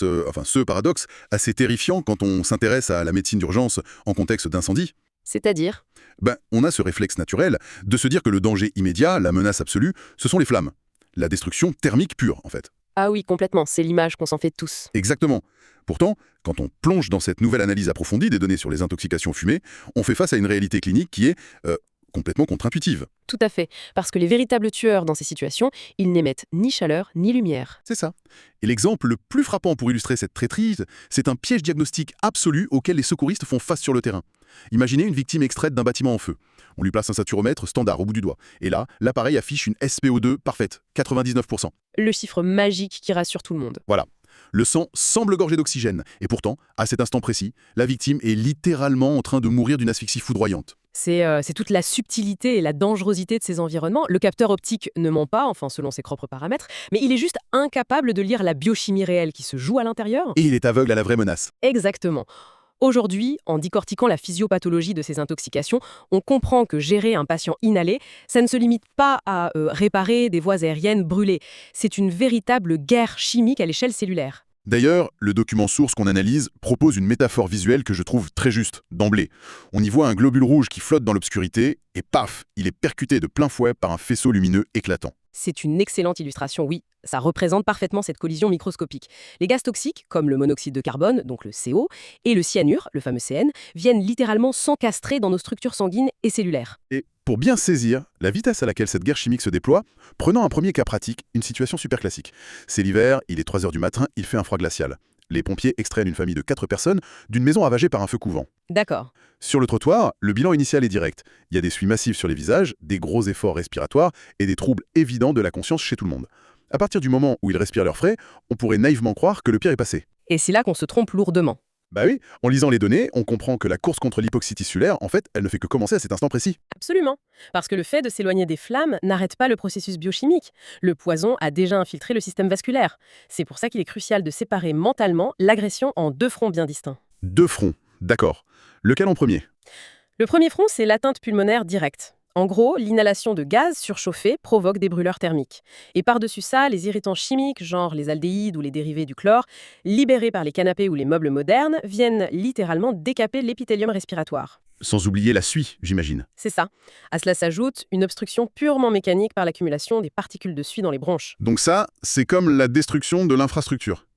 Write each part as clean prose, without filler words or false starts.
Ce paradoxe assez terrifiant quand on s'intéresse à la médecine d'urgence en contexte d'incendie. C'est-à-dire? On a ce réflexe naturel de se dire que le danger immédiat, la menace absolue, ce sont les flammes. La destruction thermique pure, en fait. Ah oui, complètement, c'est l'image qu'on s'en fait tous. Exactement. Pourtant, quand on plonge dans cette nouvelle analyse approfondie des données sur les intoxications fumées, on fait face à une réalité clinique qui est complètement contre-intuitive. Tout à fait, parce que les véritables tueurs dans ces situations, ils n'émettent ni chaleur ni lumière. C'est ça. Et l'exemple le plus frappant pour illustrer cette traîtrise, c'est un piège diagnostique absolu auquel les secouristes font face sur le terrain. Imaginez une victime extraite d'un bâtiment en feu. On lui place un saturomètre standard au bout du doigt. Et là, l'appareil affiche une SPO2 parfaite, 99%. Le chiffre magique qui rassure tout le monde. Voilà. Le sang semble gorgé d'oxygène. Et pourtant, à cet instant précis, la victime est littéralement en train de mourir d'une asphyxie foudroyante. C'est toute la subtilité et la dangerosité de ces environnements. Le capteur optique ne ment pas, enfin selon ses propres paramètres, mais il est juste incapable de lire la biochimie réelle qui se joue à l'intérieur. Et il est aveugle à la vraie menace. Exactement. Aujourd'hui, en décortiquant la physiopathologie de ces intoxications, on comprend que gérer un patient inhalé, ça ne se limite pas à réparer des voies aériennes brûlées. C'est une véritable guerre chimique à l'échelle cellulaire. D'ailleurs, le document source qu'on analyse propose une métaphore visuelle que je trouve très juste, d'emblée. On y voit un globule rouge qui flotte dans l'obscurité, et paf, il est percuté de plein fouet par un faisceau lumineux éclatant. C'est une excellente illustration, oui. Ça représente parfaitement cette collision microscopique. Les gaz toxiques, comme le monoxyde de carbone, donc le CO, et le cyanure, le fameux CN, viennent littéralement s'encastrer dans nos structures sanguines et cellulaires. Et pour bien saisir la vitesse à laquelle cette guerre chimique se déploie, prenons un premier cas pratique, une situation super classique. C'est l'hiver, il est 3 heures du matin, il fait un froid glacial. Les pompiers extraient une famille de 4 personnes d'une maison ravagée par un feu couvant. D'accord. Sur le trottoir, le bilan initial est direct. Il y a des suies massives sur les visages, des gros efforts respiratoires et des troubles évidents de la conscience chez tout le monde. À partir du moment où ils respirent l'air frais, on pourrait naïvement croire que le pire est passé. Et c'est là qu'on se trompe lourdement. Bah oui, en lisant les données, on comprend que la course contre l'hypoxie tissulaire, en fait, elle ne fait que commencer à cet instant précis. Absolument. Parce que le fait de s'éloigner des flammes n'arrête pas le processus biochimique. Le poison a déjà infiltré le système vasculaire. C'est pour ça qu'il est crucial de séparer mentalement l'agression en 2 fronts bien distincts. 2 fronts, d'accord. Lequel en premier? Le premier front, c'est l'atteinte pulmonaire directe. En gros, l'inhalation de gaz surchauffés provoque des brûleurs thermiques. Et par-dessus ça, les irritants chimiques, genre les aldéhydes ou les dérivés du chlore, libérés par les canapés ou les meubles modernes, viennent littéralement décaper l'épithélium respiratoire. Sans oublier la suie, j'imagine. C'est ça. À cela s'ajoute une obstruction purement mécanique par l'accumulation des particules de suie dans les bronches. Donc ça, c'est comme la destruction de l'infrastructure.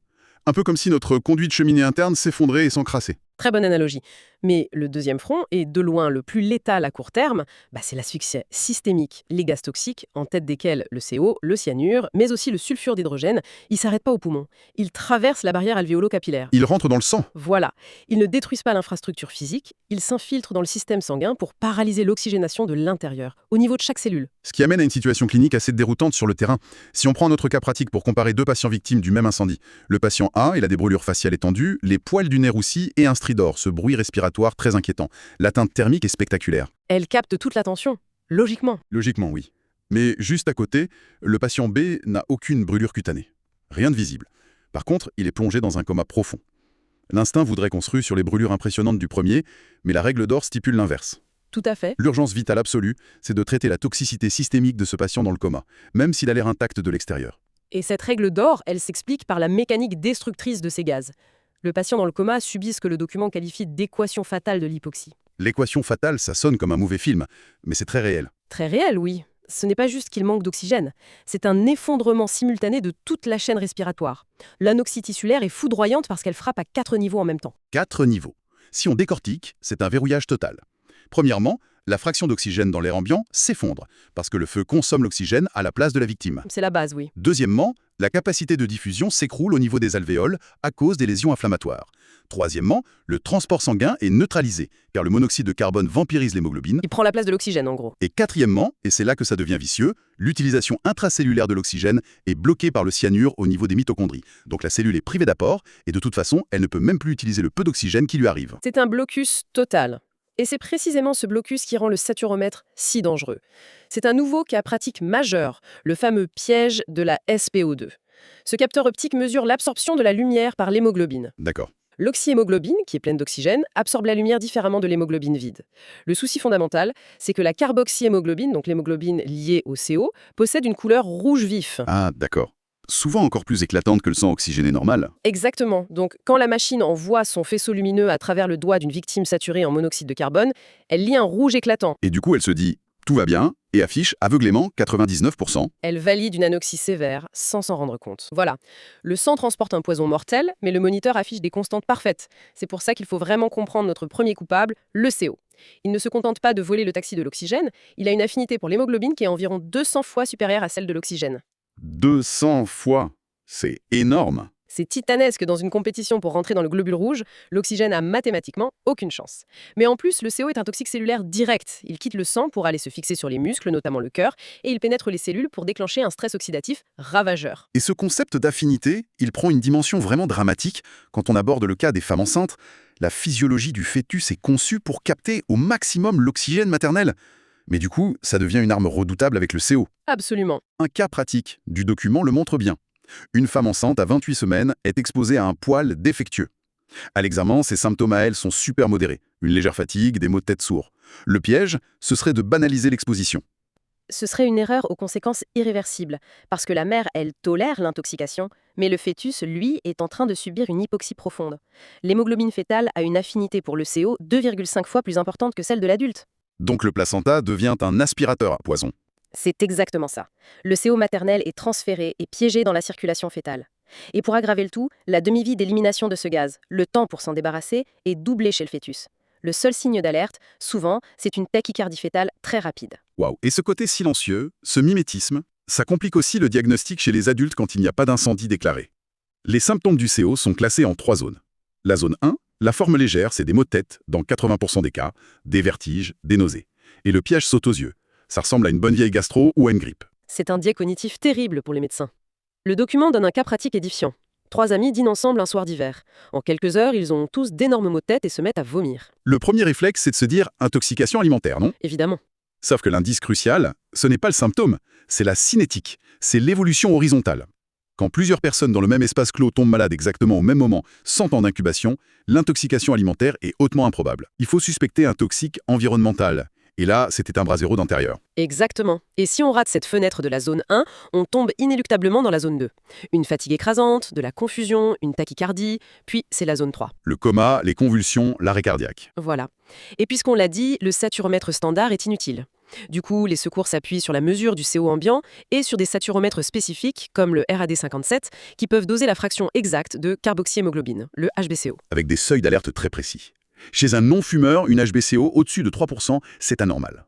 Un peu comme si notre conduite cheminée interne s'effondrait et s'encrassait. Très bonne analogie. Mais le deuxième front, et de loin le plus létal à court terme, c'est l'asphyxie systémique, les gaz toxiques, en tête desquels le CO, le cyanure, mais aussi le sulfure d'hydrogène, ils ne s'arrêtent pas au poumon. Ils traversent la barrière alvéolo-capillaire. Il rentre dans le sang. Voilà. Ils ne détruisent pas l'infrastructure physique, ils s'infiltrent dans le système sanguin pour paralyser l'oxygénation de l'intérieur, au niveau de chaque cellule. Ce qui amène à une situation clinique assez déroutante sur le terrain. Si on prend notre cas pratique pour comparer 2 patients victimes du même incendie, le patient A, il a des brûlures faciales étendues, les poils du nez roussis et un stridor, ce bruit respiratoire très inquiétant. L'atteinte thermique est spectaculaire. Elle capte toute l'attention, logiquement. Logiquement, oui. Mais juste à côté, le patient B n'a aucune brûlure cutanée. Rien de visible. Par contre, il est plongé dans un coma profond. L'instinct voudrait qu'on se rue sur les brûlures impressionnantes du premier, mais la règle d'or stipule l'inverse. Tout à fait. L'urgence vitale absolue, c'est de traiter la toxicité systémique de ce patient dans le coma, même s'il a l'air intact de l'extérieur. Et cette règle d'or, elle s'explique par la mécanique destructrice de ces gaz. Le patient dans le coma subit ce que le document qualifie d'équation fatale de l'hypoxie. L'équation fatale, ça sonne comme un mauvais film, mais c'est très réel. Très réel, oui. Ce n'est pas juste qu'il manque d'oxygène, c'est un effondrement simultané de toute la chaîne respiratoire. L'anoxie tissulaire est foudroyante parce qu'elle frappe à 4 niveaux en même temps. 4 niveaux. Si on décortique, c'est un verrouillage total. Premièrement, la fraction d'oxygène dans l'air ambiant s'effondre, parce que le feu consomme l'oxygène à la place de la victime. C'est la base, oui. Deuxièmement, la capacité de diffusion s'écroule au niveau des alvéoles à cause des lésions inflammatoires. Troisièmement, le transport sanguin est neutralisé, car le monoxyde de carbone vampirise l'hémoglobine. Il prend la place de l'oxygène, en gros. Et quatrièmement, et c'est là que ça devient vicieux, l'utilisation intracellulaire de l'oxygène est bloquée par le cyanure au niveau des mitochondries. Donc la cellule est privée d'apport, et de toute façon, elle ne peut même plus utiliser le peu d'oxygène qui lui arrive. C'est un blocus total. Et c'est précisément ce blocus qui rend le saturomètre si dangereux. C'est un nouveau cas pratique majeur, le fameux piège de la SPO2. Ce capteur optique mesure l'absorption de la lumière par l'hémoglobine. D'accord. L'oxyhémoglobine, qui est pleine d'oxygène, absorbe la lumière différemment de l'hémoglobine vide. Le souci fondamental, c'est que la carboxyhémoglobine, donc l'hémoglobine liée au CO, possède une couleur rouge vif. Ah, d'accord. souvent encore plus éclatante que le sang oxygéné normal. Exactement. Donc, quand la machine envoie son faisceau lumineux à travers le doigt d'une victime saturée en monoxyde de carbone, elle lit un rouge éclatant. Et du coup, elle se dit « tout va bien » et affiche aveuglément 99%. Elle valide une anoxie sévère sans s'en rendre compte. Voilà. Le sang transporte un poison mortel, mais le moniteur affiche des constantes parfaites. C'est pour ça qu'il faut vraiment comprendre notre premier coupable, le CO. Il ne se contente pas de voler le taxi de l'oxygène, il a une affinité pour l'hémoglobine qui est environ 200 fois supérieure à celle de l'oxygène. 200 fois. C'est énorme. C'est titanesque dans une compétition pour rentrer dans le globule rouge, l'oxygène a mathématiquement aucune chance. Mais en plus, le CO est un toxique cellulaire direct. Il quitte le sang pour aller se fixer sur les muscles, notamment le cœur, et il pénètre les cellules pour déclencher un stress oxydatif ravageur. Et ce concept d'affinité, il prend une dimension vraiment dramatique quand on aborde le cas des femmes enceintes. La physiologie du fœtus est conçue pour capter au maximum l'oxygène maternel. Mais du coup, ça devient une arme redoutable avec le CO. Absolument. Un cas pratique du document le montre bien. Une femme enceinte à 28 semaines est exposée à un poil défectueux. À l'examen, ses symptômes à elle sont super modérés. Une légère fatigue, des maux de tête sourds. Le piège, ce serait de banaliser l'exposition. Ce serait une erreur aux conséquences irréversibles, parce que la mère, elle, tolère l'intoxication, mais le fœtus, lui, est en train de subir une hypoxie profonde. L'hémoglobine fœtale a une affinité pour le CO 2,5 fois plus importante que celle de l'adulte. Donc le placenta devient un aspirateur à poison. C'est exactement ça. Le CO maternel est transféré et piégé dans la circulation fœtale. Et pour aggraver le tout, la demi-vie d'élimination de ce gaz, le temps pour s'en débarrasser, est doublé chez le fœtus. Le seul signe d'alerte, souvent, c'est une tachycardie fœtale très rapide. Waouh. Et ce côté silencieux, ce mimétisme, ça complique aussi le diagnostic chez les adultes quand il n'y a pas d'incendie déclaré. Les symptômes du CO sont classés en 3 zones. La zone 1, la forme légère, c'est des maux de tête, dans 80% des cas, des vertiges, des nausées. Et le piège saute aux yeux. Ça ressemble à une bonne vieille gastro ou à une grippe. C'est un biais cognitif terrible pour les médecins. Le document donne un cas pratique édifiant. 3 amis dînent ensemble un soir d'hiver. En quelques heures, ils ont tous d'énormes maux de tête et se mettent à vomir. Le premier réflexe, c'est de se dire intoxication alimentaire, non? Évidemment. Sauf que l'indice crucial, ce n'est pas le symptôme, c'est la cinétique, c'est l'évolution horizontale. Quand plusieurs personnes dans le même espace clos tombent malades exactement au même moment, sans temps d'incubation, l'intoxication alimentaire est hautement improbable. Il faut suspecter un toxique environnemental. Et là, c'était un bras zéro d'intérieur. Exactement. Et si on rate cette fenêtre de la zone 1, on tombe inéluctablement dans la zone 2. Une fatigue écrasante, de la confusion, une tachycardie, puis c'est la zone 3. Le coma, les convulsions, l'arrêt cardiaque. Voilà. Et puisqu'on l'a dit, le saturomètre standard est inutile. Du coup, les secours s'appuient sur la mesure du CO ambiant et sur des saturomètres spécifiques, comme le RAD57, qui peuvent doser la fraction exacte de carboxyhémoglobine, le HbCO. Avec des seuils d'alerte très précis. Chez un non-fumeur, une HbCO au-dessus de 3%, c'est anormal.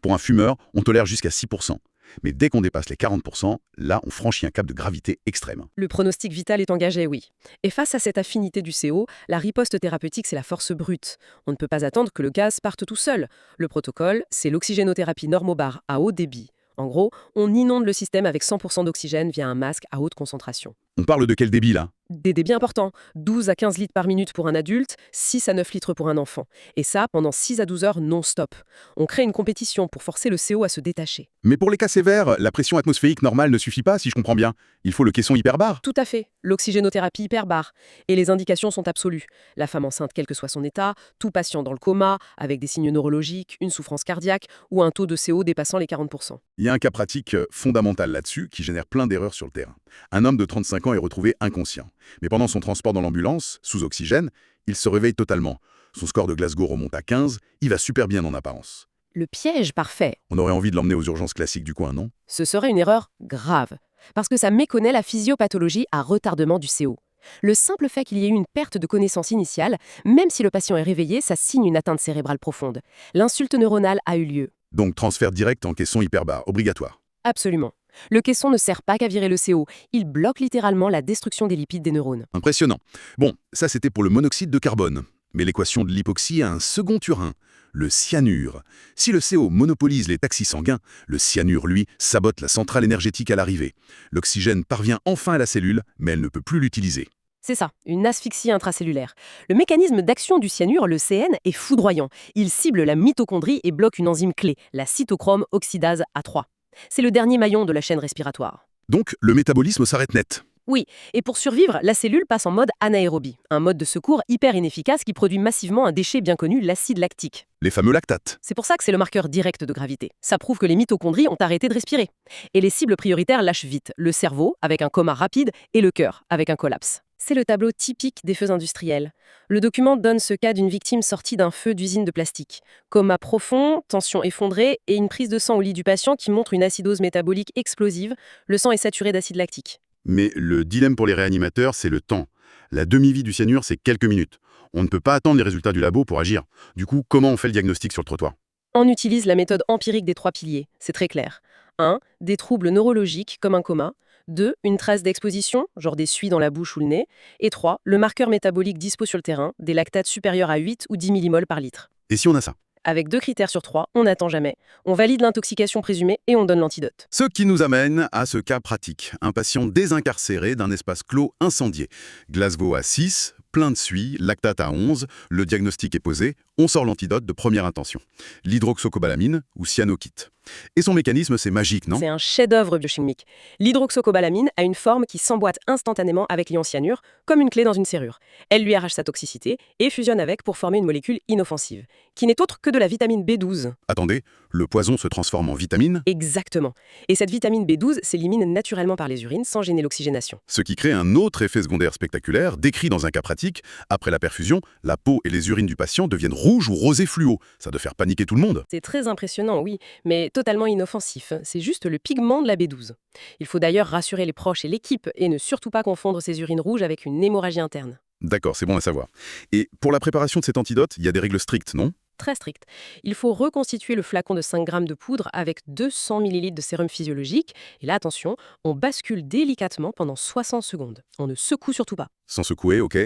Pour un fumeur, on tolère jusqu'à 6%. Mais dès qu'on dépasse les 40%, là, on franchit un cap de gravité extrême. Le pronostic vital est engagé, oui. Et face à cette affinité du CO, la riposte thérapeutique, c'est la force brute. On ne peut pas attendre que le gaz parte tout seul. Le protocole, c'est l'oxygénothérapie normobar à haut débit. En gros, on inonde le système avec 100% d'oxygène via un masque à haute concentration. On parle de quel débit, là? Des débits importants, 12 à 15 litres par minute pour un adulte, 6 à 9 litres pour un enfant. Et ça, pendant 6 à 12 heures non-stop. On crée une compétition pour forcer le CO à se détacher. Mais pour les cas sévères, la pression atmosphérique normale ne suffit pas, si je comprends bien. Il faut le caisson hyperbare. Tout à fait. L'oxygénothérapie hyperbare. Et les indications sont absolues. La femme enceinte, quel que soit son état, tout patient dans le coma, avec des signes neurologiques, une souffrance cardiaque ou un taux de CO dépassant les 40%. Il y a un cas pratique fondamental là-dessus qui génère plein d'erreurs sur le terrain. Un homme de 35 ans est retrouvé inconscient. Mais pendant son transport dans l'ambulance, sous oxygène, il se réveille totalement. Son score de Glasgow remonte à 15, il va super bien en apparence. Le piège parfait. On aurait envie de l'emmener aux urgences classiques du coin, non? Ce serait une erreur grave, parce que ça méconnaît la physiopathologie à retardement du CO. Le simple fait qu'il y ait eu une perte de connaissance initiale, même si le patient est réveillé, ça signe une atteinte cérébrale profonde. L'insulte neuronale a eu lieu. Donc transfert direct en caisson hyperbare, obligatoire. Absolument. Le caisson ne sert pas qu'à virer le CO, il bloque littéralement la destruction des lipides des neurones. Impressionnant. Bon, ça c'était pour le monoxyde de carbone. Mais l'équation de l'hypoxie a un second turin, le cyanure. Si le CO monopolise les taxis sanguins, le cyanure, lui, sabote la centrale énergétique à l'arrivée. L'oxygène parvient enfin à la cellule, mais elle ne peut plus l'utiliser. C'est ça, une asphyxie intracellulaire. Le mécanisme d'action du cyanure, le CN, est foudroyant. Il cible la mitochondrie et bloque une enzyme clé, la cytochrome oxydase A3. C'est le dernier maillon de la chaîne respiratoire. Donc, le métabolisme s'arrête net. Oui, et pour survivre, la cellule passe en mode anaérobie, un mode de secours hyper inefficace qui produit massivement un déchet bien connu, l'acide lactique. Les fameux lactates. C'est pour ça que c'est le marqueur direct de gravité. Ça prouve que les mitochondries ont arrêté de respirer. Et les cibles prioritaires lâchent vite, le cerveau, avec un coma rapide, et le cœur, avec un collapse. C'est le tableau typique des feux industriels. Le document donne ce cas d'une victime sortie d'un feu d'usine de plastique. Coma profond, tension effondrée et une prise de sang au lit du patient qui montre une acidose métabolique explosive. Le sang est saturé d'acide lactique. Mais le dilemme pour les réanimateurs, c'est le temps. La demi-vie du cyanure, c'est quelques minutes. On ne peut pas attendre les résultats du labo pour agir. Du coup, comment on fait le diagnostic sur le trottoir? On utilise la méthode empirique des 3 piliers, c'est très clair. 1. Des troubles neurologiques comme un coma. 2. Une trace d'exposition, genre des suies dans la bouche ou le nez. Et 3. Le marqueur métabolique dispo sur le terrain, des lactates supérieurs à 8 ou 10 millimoles par litre. Et si on a ça? Avec 2 critères sur 3, on n'attend jamais. On valide l'intoxication présumée et on donne l'antidote. Ce qui nous amène à ce cas pratique. Un patient désincarcéré d'un espace clos incendié. Glasgow à 6, plein de suie, lactate à 11, le diagnostic est posé, on sort l'antidote de première intention. L'hydroxocobalamine ou cyanokit. Et son mécanisme, c'est magique, non? C'est un chef-d'œuvre biochimique. L'hydroxocobalamine a une forme qui s'emboîte instantanément avec l'ion cyanure, comme une clé dans une serrure. Elle lui arrache sa toxicité et fusionne avec pour former une molécule inoffensive, qui n'est autre que de la vitamine B12. Attendez, le poison se transforme en vitamine, Exactement. Et cette vitamine B12 s'élimine naturellement par les urines sans gêner l'oxygénation. ce qui crée un autre effet secondaire spectaculaire, décrit dans un cas pratique. Après la perfusion, la peau et les urines du patient deviennent rouges ou rosés fluo. Ça doit faire paniquer tout le monde. C'est très impressionnant, oui, mais totalement inoffensif. C'est juste le pigment de la B12. Il faut d'ailleurs rassurer les proches et l'équipe et ne surtout pas confondre ces urines rouges avec une hémorragie interne. D'accord, c'est bon à savoir. Et pour la préparation de cet antidote, il y a des règles strictes, non? Très strict. Il faut reconstituer le flacon de 5 grammes de poudre avec 200 ml de sérum physiologique. Et là, attention, on bascule délicatement pendant 60 secondes. On ne secoue surtout pas. Sans secouer, ok.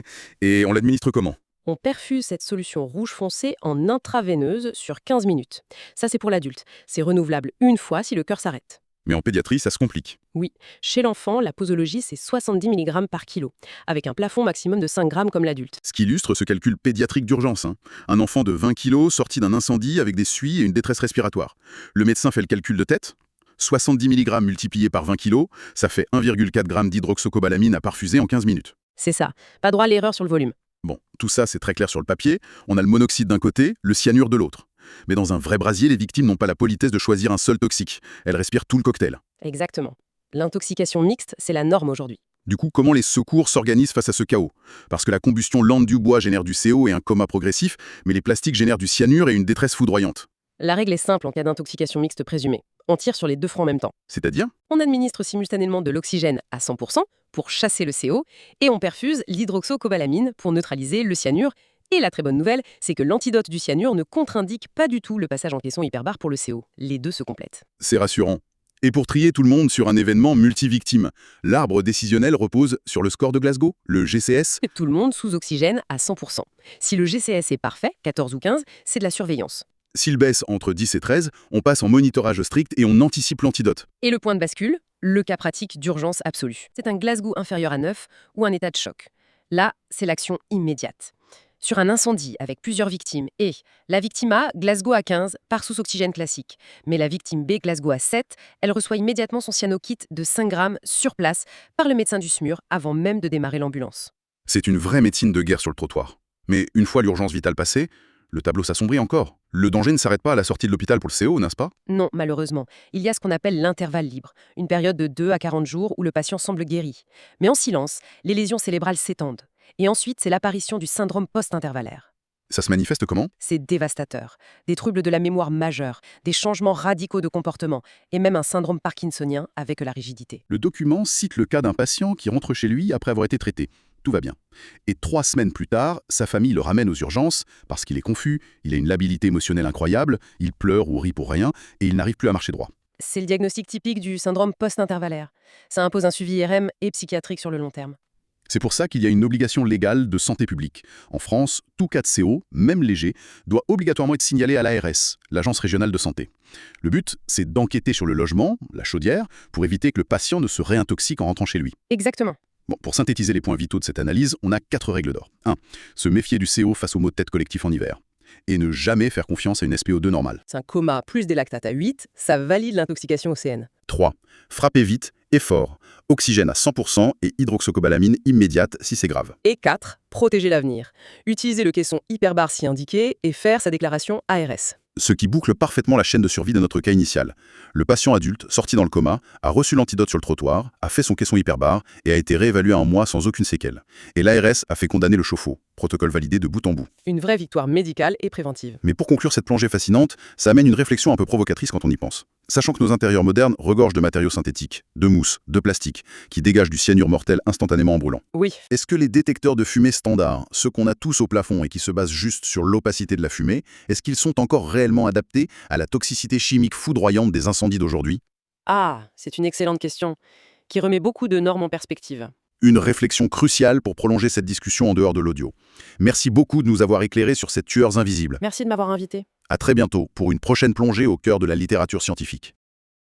Et on l'administre comment? On perfuse cette solution rouge foncé en intraveineuse sur 15 minutes. Ça, c'est pour l'adulte. C'est renouvelable une fois si le cœur s'arrête. Mais en pédiatrie, ça se complique. Oui, chez l'enfant, la posologie, c'est 70 mg par kilo, avec un plafond maximum de 5 grammes comme l'adulte. Ce qui illustre ce calcul pédiatrique d'urgence, hein. Un enfant de 20 kilos sorti d'un incendie avec des suies et une détresse respiratoire. Le médecin fait le calcul de tête. 70 mg multiplié par 20 kilos, ça fait 1,4 g d'hydroxocobalamine à perfuser en 15 minutes. C'est ça, pas droit à l'erreur sur le volume. Bon, tout ça c'est très clair sur le papier. On a le monoxyde d'un côté, le cyanure de l'autre. Mais dans un vrai brasier, les victimes n'ont pas la politesse de choisir un seul toxique. Elles respirent tout le cocktail. Exactement. L'intoxication mixte, c'est la norme aujourd'hui. Du coup, comment les secours s'organisent face à ce chaos? Parce que la combustion lente du bois génère du CO et un coma progressif, mais les plastiques génèrent du cyanure et une détresse foudroyante. La règle est simple en cas d'intoxication mixte présumée. On tire sur les 2 fronts en même temps. C'est-à-dire? On administre simultanément de l'oxygène à 100% pour chasser le CO et on perfuse l'hydroxocobalamine pour neutraliser le cyanure. Et la très bonne nouvelle, c'est que l'antidote du cyanure ne contre-indique pas du tout le passage en caisson hyperbare pour le CO. Les deux se complètent. C'est rassurant. Et pour trier tout le monde sur un événement multivictime, l'arbre décisionnel repose sur le score de Glasgow, le GCS. Tout le monde sous oxygène à 100%. Si le GCS est parfait, 14 ou 15, c'est de la surveillance. S'il baisse entre 10 et 13, on passe en monitorage strict et on anticipe l'antidote. Et le point de bascule, le cas pratique d'urgence absolue. C'est un Glasgow inférieur à 9 ou un état de choc. Là, c'est l'action immédiate. Sur un incendie avec plusieurs victimes et la victime A, Glasgow à 15, part sous oxygène classique. Mais la victime B, Glasgow à 7, elle reçoit immédiatement son cyanokit de 5 grammes sur place par le médecin du SMUR avant même de démarrer l'ambulance. C'est une vraie médecine de guerre sur le trottoir. Mais une fois l'urgence vitale passée, le tableau s'assombrit encore. Le danger ne s'arrête pas à la sortie de l'hôpital pour le CO, n'est-ce pas? Non, malheureusement. Il y a ce qu'on appelle l'intervalle libre, une période de 2 à 40 jours où le patient semble guéri. Mais en silence, les lésions cérébrales s'étendent. Et ensuite, c'est l'apparition du syndrome post-intervallaire. Ça se manifeste comment? C'est dévastateur. Des troubles de la mémoire majeurs, des changements radicaux de comportement et même un syndrome parkinsonien avec la rigidité. Le document cite le cas d'un patient qui rentre chez lui après avoir été traité. Tout va bien. Et 3 semaines plus tard, sa famille le ramène aux urgences parce qu'il est confus, il a une labilité émotionnelle incroyable, il pleure ou rit pour rien et il n'arrive plus à marcher droit. C'est le diagnostic typique du syndrome post-intervallaire. Ça impose un suivi IRM et psychiatrique sur le long terme. C'est pour ça qu'il y a une obligation légale de santé publique. En France, tout cas de CO, même léger, doit obligatoirement être signalé à l'ARS, l'Agence régionale de santé. Le but, c'est d'enquêter sur le logement, la chaudière, pour éviter que le patient ne se réintoxique en rentrant chez lui. Exactement. Bon, pour synthétiser les points vitaux de cette analyse, on a 4 règles d'or. 1. Se méfier du CO face aux maux de tête collectifs en hiver. Et ne jamais faire confiance à une SPO2 normale. C'est un coma plus des lactates à 8, ça valide l'intoxication au CN. 3. Frapper vite et fort. Oxygène à 100% et hydroxocobalamine immédiate si c'est grave. Et 4, protéger l'avenir. Utiliser le caisson hyperbare si indiqué et faire sa déclaration ARS. Ce qui boucle parfaitement la chaîne de survie de notre cas initial. Le patient adulte, sorti dans le coma, a reçu l'antidote sur le trottoir, a fait son caisson hyperbare et a été réévalué en 1 mois sans aucune séquelle. Et l'ARS a fait condamner le chauffe-eau, protocole validé de bout en bout. Une vraie victoire médicale et préventive. Mais pour conclure cette plongée fascinante, ça amène une réflexion un peu provocatrice quand on y pense. Sachant que nos intérieurs modernes regorgent de matériaux synthétiques, de mousse, de plastique, qui dégagent du cyanure mortel instantanément en brûlant. Oui, Est-ce que les détecteurs de fumée standards, ceux qu'on a tous au plafond et qui se basent juste sur l'opacité de la fumée, est-ce qu'ils sont encore réellement adaptés à la toxicité chimique foudroyante des incendies d'aujourd'hui? c'est une excellente question, qui remet beaucoup de normes en perspective. Une réflexion cruciale pour prolonger cette discussion en dehors de l'audio. Merci beaucoup de nous avoir éclairés sur ces tueurs invisibles. Merci de m'avoir invité. À très bientôt pour une prochaine plongée au cœur de la littérature scientifique.